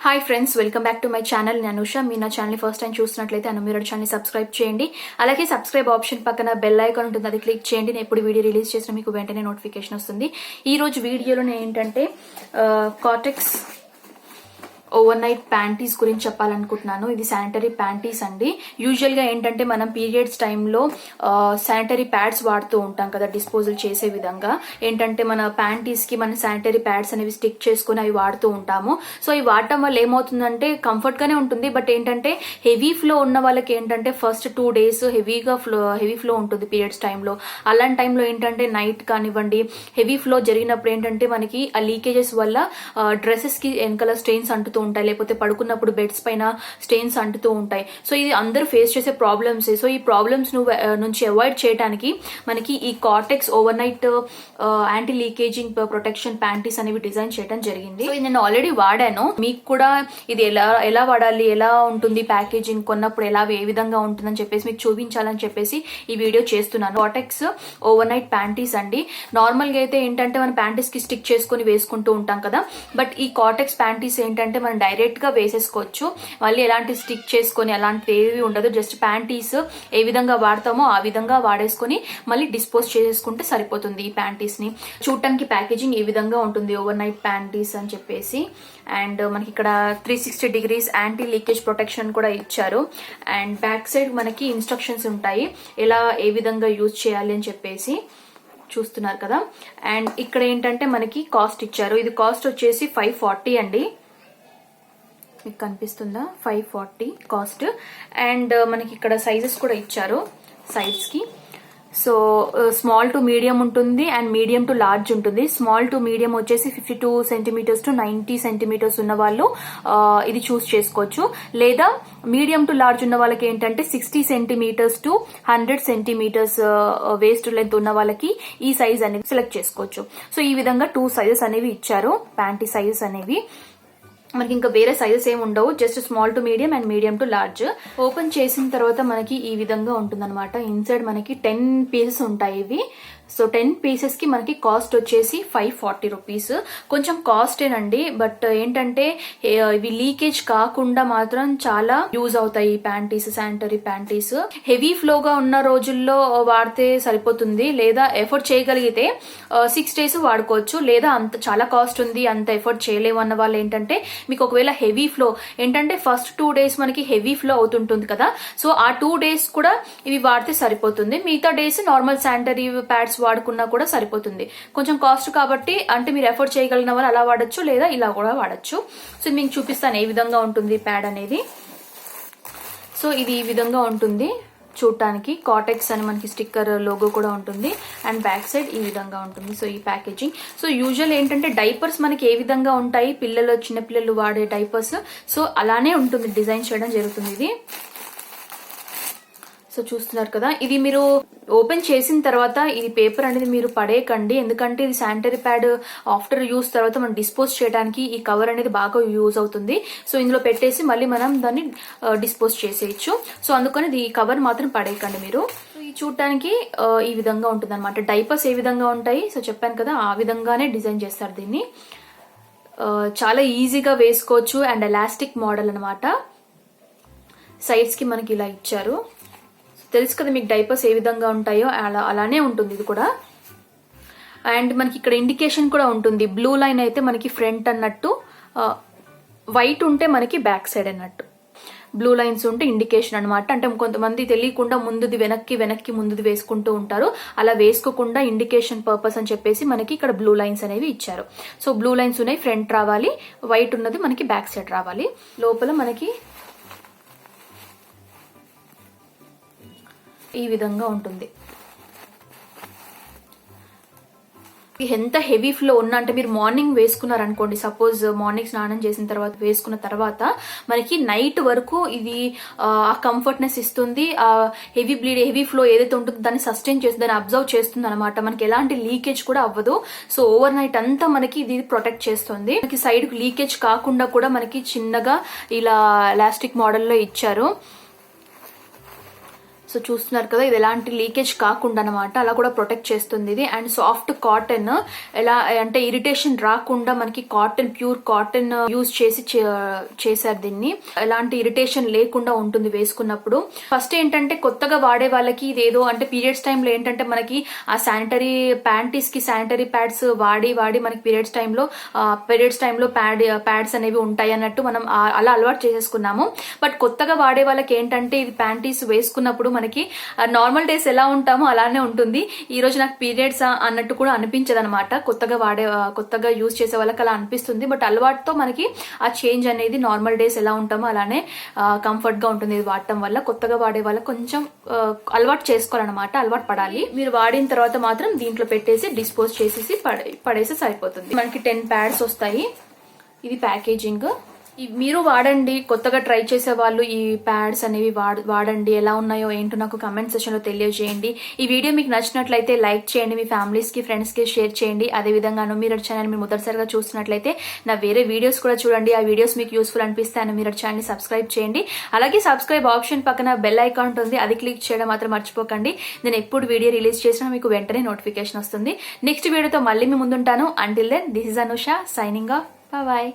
Hi friends, welcome back to my channel. నేను అనుష. మీరు నా ఛానల్ ఫస్ట్ టైం చూస్తున్నట్లయితే మీరు ఛానల్ సబ్స్క్రైబ్ చేయండి. అలాగే సబ్స్క్రైబ్ ఆప్షన్ పక్కన బెల్ ఐకాన్ ఉంటుంది, అది క్లిక్ చేయండి. నేను ఎప్పుడు వీడియో రిలీజ్ చేసినా మీకు వెంటనే నోటిఫికేషన్ వస్తుంది. ఈ రోజు వీడియోలో నేను ఏంటంటే కోటెక్స్ ఓవర్ నైట్ ప్యాంటీస్ గురించి చెప్పాలనుకుంటున్నాను. ఇది శానిటరీ ప్యాంటీస్ అండి. యూజువల్ గా ఏంటంటే మనం పీరియడ్స్ టైంలో శానిటరీ ప్యాడ్స్ వాడుతూ ఉంటాం కదా, డిస్పోజల్ చేసే విధంగా. ఏంటంటే మన ప్యాంటీస్ కి మన శానిటరీ ప్యాడ్స్ అనేవి స్టిక్ చేసుకుని అవి వాడుతూ ఉంటాము. సో ఇవి వాడటం వల్ల ఏమవుతుందంటే కంఫర్ట్ గానే ఉంటుంది. బట్ ఏంటంటే హెవీ ఫ్లో ఉన్న వాళ్ళకి ఏంటంటే ఫస్ట్ 2 days హెవీ ఫ్లో ఉంటుంది పీరియడ్స్ టైంలో. అలాంటి టైంలో ఏంటంటే నైట్ కానివ్వండి, హెవీ ఫ్లో జరిగినప్పుడు ఏంటంటే మనకి ఆ లీకేజెస్ వల్ల డ్రెస్సెస్ కి వెనకాల స్టెయిన్స్ అంటుతూ ఉంటాయి, లేకపోతే పడుకున్నప్పుడు బెడ్స్ పైన స్టెయిన్స్ అంటుతూ ఉంటాయి. సో ఇది అందరూ ఫేస్ చేసే ప్రాబ్లమ్స్. సో ఈ ప్రాబ్లమ్స్ నుంచి అవాయిడ్ చేయడానికి మనకి ఈ Kotex over night anti leakaging protection panties అనేవి డిజైన్ చేయడం జరిగింది. సో ఇది నేను ఆల్రెడీ వాడాను. మీకు కూడా ఇది ఎలా వాడాలి, ఎలా ఉంటుంది, ప్యాకేజింగ్ కొన్నప్పుడు ఏ విధంగా ఉంటుందని చెప్పేసి మీకు చూపించాలని చెప్పేసి ఈ వీడియో చేస్తున్నాను. కోటెక్స్ ఓవర్ నైట్ ప్యాంటీస్ అండి. నార్మల్ గా అయితే ఏంటంటే మనం ప్యాంటీస్ కి స్టిక్ చేసుకుని వేసుకుంటూ ఉంటాం కదా, బట్ ఈ కోటెక్స్ ప్యాంటీస్ ఏంటంటే మనం డైరెక్ట్ గా వేసేసుకోవచ్చు. మళ్ళీ ఎలాంటి స్టిక్ చేసుకొని అలాంటివి ఏవి ఉండదు. జస్ట్ ప్యాంటీస్ ఏ విధంగా వాడతామో ఆ విధంగా వాడేసుకొని మళ్ళీ డిస్పోజ్ చేసుకుంటే సరిపోతుంది ఈ ప్యాంటీస్ ని. చూడటానికి ప్యాకేజింగ్ ఈ విధంగా ఉంటుంది, ఓవర్ నైట్ ప్యాంటీస్ అని చెప్పేసి. అండ్ మనకి ఇక్కడ 360 degrees యాంటీ లీకేజ్ ప్రొటెక్షన్ కూడా ఇచ్చారు. అండ్ బ్యాక్ సైడ్ మనకి ఇన్స్ట్రక్షన్స్ ఉంటాయి, ఏ విధంగా యూజ్ చేయాలి అని చెప్పేసి. చూస్తున్నారు కదా. అండ్ ఇక్కడ ఏంటంటే మనకి కాస్ట్ ఇచ్చారు. ఇది కాస్ట్ వచ్చేసి 540 అండి. మీకు కనిపిస్తుందా? 540 కాస్ట్. అండ్ మనకి ఇక్కడ సైజెస్ కూడా ఇచ్చారు సైడ్స్ కి. సో స్మాల్ టు మీడియం ఉంటుంది అండ్ మీడియం టు లార్జ్ ఉంటుంది. స్మాల్ టు మీడియం వచ్చేసి 52 centimeters to 90 centimeters ఉన్న వాళ్ళు ఇది చూస్ చేసుకోవచ్చు. లేదా మీడియం టు లార్జ్ ఉన్న వాళ్ళకి ఏంటంటే 60 centimeters to 100 centimeters waste length ఉన్న వాళ్ళకి ఈ సైజ్ అనేది సెలెక్ట్ చేసుకోవచ్చు. సో ఈ విధంగా 2 సైజెస్ అనేవి ఇచ్చారు, ప్యాంటీ సైజెస్ అనేవి. మనకి ఇంకా వేరే సైజెస్ ఏమి ఉండవు, just small to medium and medium to large. Open చేసిన తర్వాత మనకి ఈ విధంగా ఉంటుంది అనమాట. ఇన్సైడ్ మనకి 10 pieces ఉంటాయి ఇవి. సో 10 pieces కి మనకి కాస్ట్ వచ్చేసి 540 rupees. కొంచెం కాస్టేనండి, బట్ ఏంటంటే ఇవి లీకేజ్ కాకుండా మాత్రం చాలా యూజ్ అవుతాయి ఈ ప్యాంటీస్, శానిటరీ ప్యాంటీస్. హెవీ ఫ్లోగా ఉన్న రోజుల్లో వాడితే సరిపోతుంది, లేదా ఎఫర్ట్ చేయగలిగితే 6 days వాడుకోవచ్చు. లేదా అంత చాలా కాస్ట్ ఉంది, అంత ఎఫర్ట్ చేయలేము అన్న వాళ్ళు ఏంటంటే మీకు ఒకవేళ హెవీ ఫ్లో ఏంటంటే ఫస్ట్ 2 days మనకి హెవీ ఫ్లో అవుతుంటుంది కదా, సో ఆ 2 days కూడా ఇవి వాడితే సరిపోతుంది. మిగతా డేస్ నార్మల్ శానిటరీ ప్యాడ్స్ వాడుకున్నా కూడా సరిపోతుంది. కొంచెం కాస్ట్ కాబట్టి అంటే మీరు ఎఫర్ట్ చేయగలిగిన వాళ్ళు అలా వాడచ్చు, లేదా ఇలా కూడా వాడచ్చు. సో మీకు చూపిస్తాను ఏ విధంగా ఉంటుంది ప్యాడ్ అనేది. సో ఇది ఈ విధంగా ఉంటుంది చూడటానికి. కోటెక్స్ అని మనకి స్టిక్కర్ లోగో కూడా ఉంటుంది. అండ్ బ్యాక్ సైడ్ ఈ విధంగా ఉంటుంది. సో ఈ ప్యాకేజింగ్. సో యూజువల్ ఏంటంటే డైపర్స్ మనకి ఏ విధంగా ఉంటాయి, చిన్నపిల్లలు వాడే డైపర్స్, సో అలానే ఉంటుంది, డిజైన్ చేయడం జరుగుతుంది ఇది. సో చూస్తున్నారు కదా. ఇది మీరు ఓపెన్ చేసిన తర్వాత ఇది పేపర్ అనేది మీరు పడేయకండి, ఎందుకంటే ఇది శానిటరీ ప్యాడ్ ఆఫ్టర్ యూజ్ తర్వాత మనం డిస్పోజ్ చేయడానికి ఈ కవర్ అనేది బాగా యూజ్ అవుతుంది. సో ఇందులో పెట్టేసి మళ్ళీ మనం దాన్ని డిస్పోజ్ చేసేయచ్చు. సో అందుకని ఈ కవర్ మాత్రం పడేయకండి మీరు. ఈ చూడటానికి ఈ విధంగా ఉంటుంది అనమాట. డైపర్స్ ఏ విధంగా ఉంటాయి సో చెప్పాను కదా, ఆ విధంగానే డిజైన్ చేస్తారు దీన్ని. చాలా ఈజీగా వేసుకోవచ్చు. అండ్ ఎలాస్టిక్ మోడల్ అనమాట. సైడ్స్ కి మనకి ఇలా ఇచ్చారు. తెలుసు కదా మీకు డైపర్స్ ఏ విధంగా ఉంటాయో అలానే ఉంటుంది ఇది కూడా. అండ్ మనకి ఇక్కడ ఇండికేషన్ కూడా ఉంటుంది. బ్లూ లైన్ అయితే మనకి ఫ్రంట్ అన్నట్టు, వైట్ ఉంటే మనకి బ్యాక్ సైడ్ అన్నట్టు. బ్లూ లైన్స్ ఉంటే ఇండికేషన్ అనమాట. అంటే కొంతమంది తెలియకుండా ముందుది వెనక్కి ముందుది వేసుకుంటూ ఉంటారు. అలా వేసుకోకుండా ఇండికేషన్ పర్పస్ అని చెప్పేసి మనకి ఇక్కడ బ్లూ లైన్స్ అనేవి ఇచ్చారు. సో బ్లూ లైన్స్ ఉన్నాయి, ఫ్రంట్ రావాలి, వైట్ ఉన్నది మనకి బ్యాక్ సైడ్ రావాలి. లోపల మనకి ఈ విధంగా ఉంటుంది. ఎంత హెవీ ఫ్లో ఉన్నా అంటే మీరు మార్నింగ్ వేసుకున్నారు అనుకోండి, సపోజ్ మార్నింగ్ స్నానం చేసిన తర్వాత వేసుకున్న తర్వాత మనకి నైట్ వరకు ఇది ఆ కంఫర్ట్నెస్ ఇస్తుంది. ఆ హెవీ ఫ్లో ఏదైతే ఉంటుందో దాన్ని సస్టైన్ చేస్తుంది, దాన్ని అబ్జర్వ్ చేస్తుంది అనమాట. మనకి ఎలాంటి లీకేజ్ కూడా అవ్వదు. సో ఓవర్ నైట్ అంతా మనకి ఇది ప్రొటెక్ట్ చేస్తుంది. మనకి సైడ్ లీకేజ్ కాకుండా కూడా మనకి చిన్నగా ఇలా ఎలాస్టిక్ మోడల్లో ఇచ్చారు. సో చూస్తున్నారు కదా, ఇది ఎలాంటి లీకేజ్ కాకుండా అనమాట, అలా కూడా ప్రొటెక్ట్ చేస్తుంది ఇది. అండ్ సాఫ్ట్ కాటన్, ఎలా అంటే ఇరిటేషన్ రాకుండా మనకి కాటన్, ప్యూర్ కాటన్ యూజ్ చేసి చేశారు దీన్ని. ఎలాంటి ఇరిటేషన్ లేకుండా ఉంటుంది వేసుకున్నప్పుడు. ఫస్ట్ ఏంటంటే కొత్తగా వాడే వాళ్ళకి ఇదేదో అంటే పీరియడ్స్ టైంలో ఏంటంటే మనకి ఆ శానిటరీ ప్యాంటీస్ కి శానిటరీ ప్యాడ్స్ వాడి మనకి పీరియడ్స్ టైంలో ప్యాడ్స్ అనేవి ఉంటాయి అన్నట్టు మనం అలా అలవాటు చేసేసుకున్నాము. బట్ కొత్తగా వాడే వాళ్ళకి ఏంటంటే ఇది ప్యాంటీస్ వేసుకున్నప్పుడు మనకి నార్మల్ డేస్ ఎలా ఉంటామో అలానే ఉంటుంది. ఈ రోజు నాకు పీరియడ్స్ అన్నట్టు కూడా అనిపించదు అనమాట. కొత్తగా యూజ్ చేసే వాళ్ళకి అలా అనిపిస్తుంది. బట్ అలవాటుతో మనకి ఆ చేంజ్ అనేది నార్మల్ డేస్ ఎలా ఉంటామో అలానే కంఫర్ట్ గా ఉంటుంది ఇది వాడటం వల్ల. కొత్తగా వాడే వాళ్ళకి కొంచెం అలవాటు చేసుకోవాలన్నమాట, అలవాటు పడాలి. మీరు వాడిన తర్వాత మాత్రం దీంట్లో పెట్టేసి డిస్పోజ్ చేసేసి పడేసి సరిపోతుంది. మనకి 10 ప్యాడ్స్ వస్తాయి. ఇది ప్యాకేజింగ్. మీరు వాడండి, కొత్తగా ట్రై చేసే వాళ్ళు ఈ ప్యాడ్స్ అనేవి వాడండి. ఎలా ఉన్నాయో ఏంటో నాకు కమెంట్ సెక్షన్ లో తెలియజేయండి. ఈ వీడియో మీకు నచ్చినట్లయితే లైక్ చేయండి, మీ ఫ్యామిలీస్ కి ఫ్రెండ్స్ కి షేర్ చేయండి. అదేవిధంగా అనుమీరడ్ ఛానల్ మీరు మొదటిసారిగా చూస్తున్నట్లయితే నా వేరే వీడియోస్ కూడా చూడండి. ఆ వీడియోస్ మీకు యూస్ఫుల్ అనిపిస్తే అనుమీరడ్ ఛానల్ ని సబ్స్క్రైబ్ చేయండి. అలాగే సబ్స్క్రైబ్ ఆప్షన్ పక్కన బెల్ ఐకాన్ ఉంటుంది, అది క్లిక్ చేయడం మాత్రం మర్చిపోకండి. నేను ఎప్పుడు వీడియో రిలీజ్ చేసినా మీకు వెంటనే నోటిఫికేషన్ వస్తుంది. నెక్స్ట్ వీడియోతో మళ్ళీ మీ ముందుంటాను. Until then, this is Anusha signing off. Bye.